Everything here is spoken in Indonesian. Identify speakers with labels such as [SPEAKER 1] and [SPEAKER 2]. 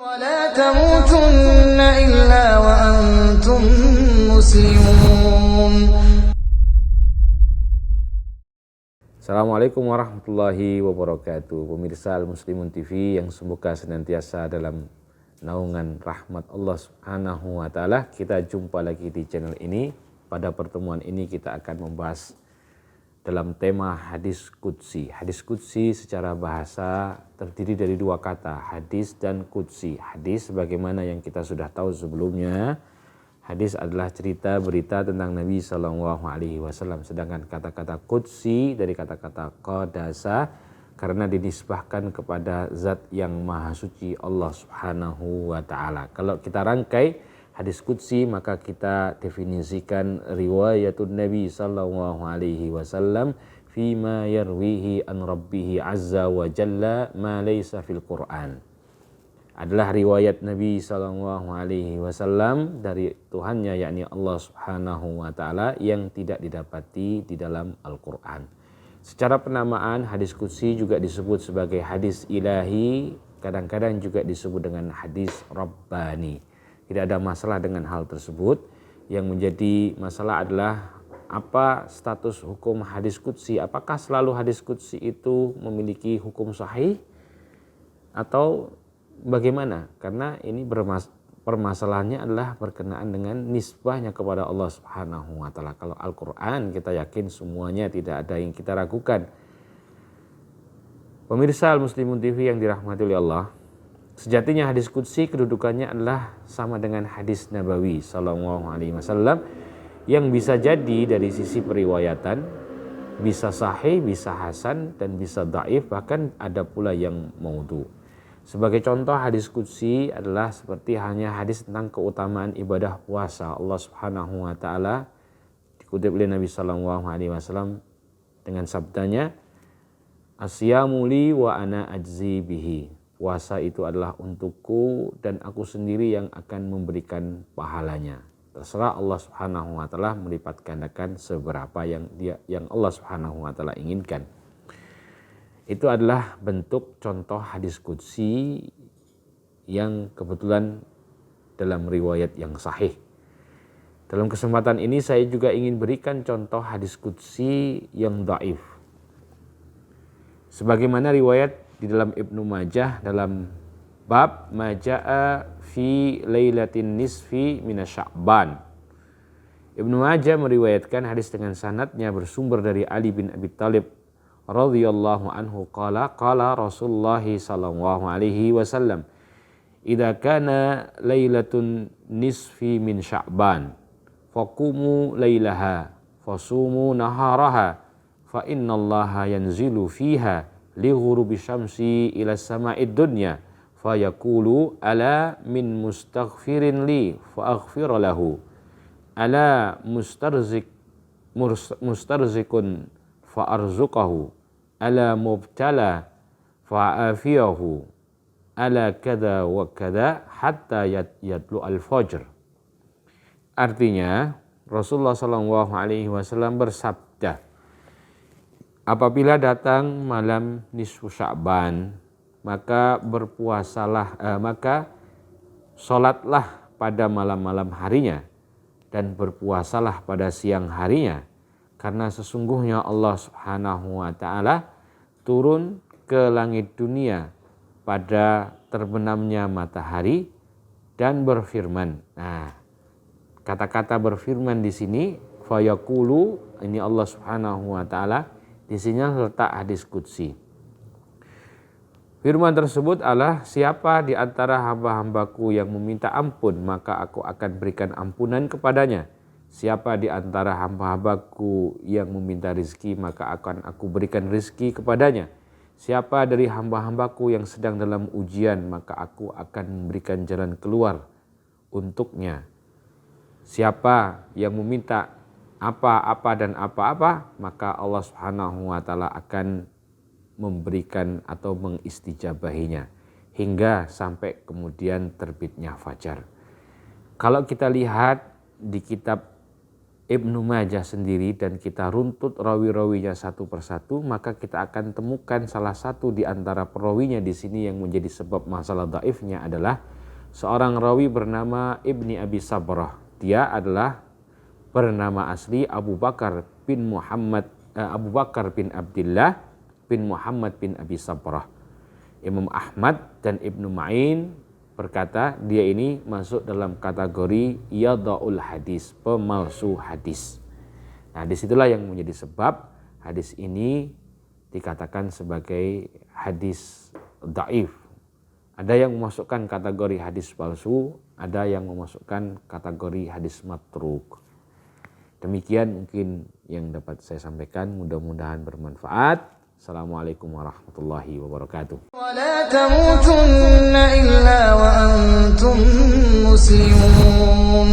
[SPEAKER 1] ولا تموتن إلا وأنتم مسلمون.
[SPEAKER 2] Assalamualaikum warahmatullahi wabarakatuh. Pemirsa Al-Muslimun TV yang semoga senantiasa dalam naungan rahmat Allah Subhanahu wa taala. Kita jumpa lagi di channel ini. Pada pertemuan ini kita akan membahas dalam tema hadis qudsi. Hadis qudsi secara bahasa terdiri dari dua kata, hadis dan qudsi. Hadis sebagaimana yang kita sudah tahu sebelumnya, hadis adalah cerita berita tentang Nabi SAW. Sedangkan kata-kata qudsi dari kata-kata qadasa karena dinisbahkan kepada zat yang maha suci Allah Subhanahu wa ta'ala. Kalau kita rangkai hadis qudsi maka kita definisikan riwayatun Nabi SAW fima yarwihi an rabbihi azza wa jalla ma laysa fil Qur'an. Adalah riwayat Nabi SAW dari Tuhannya yakni Allah Subhanahu wa ta'ala yang tidak didapati di dalam Al-Quran. Secara penamaan hadis qudsi juga disebut sebagai hadis ilahi, kadang-kadang juga disebut dengan hadis rabbani. Tidak ada masalah dengan hal tersebut. Yang menjadi masalah adalah apa status hukum hadis qudsi. Apakah selalu hadis qudsi itu memiliki hukum sahih atau bagaimana? Karena ini permasalahannya adalah berkenaan dengan nisbahnya kepada Allah Subhanahu wa ta'ala. Kalau Al-Quran kita yakin semuanya, tidak ada yang kita ragukan. Pemirsa Al-Muslimun TV yang dirahmati oleh Allah, sejatinya hadis qudsi kedudukannya adalah sama dengan hadis Nabawi SAW yang bisa jadi dari sisi periwayatan bisa sahih, bisa hasan, dan bisa dhaif, bahkan ada pula yang maudhu. Sebagai contoh, hadis qudsi adalah seperti hanya hadis tentang keutamaan ibadah puasa. Allah Subhanahu wa ta'ala dikutip oleh Nabi SAW dengan sabdanya, "Asyamu li wa ana ajzi bihi." Puasa itu adalah untukku dan aku sendiri yang akan memberikan pahalanya. Terserah Allah Subhanahu wa ta'ala melipat gandakan seberapa yang Allah Subhanahu wa ta'ala inginkan. Itu adalah bentuk contoh hadis qudsi yang kebetulan dalam riwayat yang sahih. Dalam kesempatan ini saya juga ingin berikan contoh hadis qudsi yang dhaif. Sebagaimana riwayat di dalam Ibnu Majah dalam bab Majaa fi lailatin nisfi minasya'ban. Ibnu Majah meriwayatkan hadis dengan sanadnya bersumber dari Ali bin Abi Thalib radhiyallahu anhu qala Rasulullah sallallahu alaihi wasallam, "Idza kana lailatun nisfi min Sya'ban faqumu lailaha fasumu naharaha fa innallaha yanzilu fiha li ghurubi syamsi ila sama'id dunya fa yaqulu ala min mustaghfirin li fa aghfir lahu ala mustarzikun fa arzuqahu ala mubtala fa afiyahu ala kada wa kada hatta yatlu al-fajr." Artinya Rasulullah SAW bersabda, apabila datang malam nisfu Sya'ban, maka maka sholatlah pada malam-malam harinya dan berpuasalah pada siang harinya, karena sesungguhnya Allah Subhanahu wa ta'ala turun ke langit dunia pada terbenamnya matahari dan berfirman. Nah, kata-kata berfirman di sini fayaqulu, ini Allah Subhanahu wa ta'ala, di sini letak hadis qudsi. Firman tersebut adalah, siapa di antara hamba-hambaku yang meminta ampun, maka aku akan berikan ampunan kepadanya. Siapa di antara hamba-hambaku yang meminta rizki, maka akan aku berikan rizki kepadanya. Siapa dari hamba-hambaku yang sedang dalam ujian, maka aku akan memberikan jalan keluar untuknya. Siapa yang meminta apa-apa dan apa-apa, maka Allah Subhanahu wa ta'ala akan memberikan atau mengistijabahinya hingga sampai kemudian terbitnya fajar. Kalau kita lihat di kitab Ibnu Majah sendiri dan kita runtut rawi-rawinya satu persatu, maka kita akan temukan salah satu di antara perawinya di sini yang menjadi sebab masalah dhaifnya adalah seorang rawi bernama Ibni Abi Sabrah. Dia adalah bernama asli Abu Bakar bin Abdullah bin Muhammad bin Abi Sabrah. Imam Ahmad dan Ibnu Ma'in berkata dia ini masuk dalam kategori yada'ul hadis, pemalsu hadis. Nah, disitulah yang menjadi sebab hadis ini dikatakan sebagai hadis dhaif. Ada yang memasukkan kategori hadis palsu, ada yang memasukkan kategori hadis matruk. Demikian mungkin yang dapat saya sampaikan, mudah-mudahan bermanfaat. Assalamualaikum warahmatullahi wabarakatuh.
[SPEAKER 1] ولا تموتن إلا وأنتم مسلمون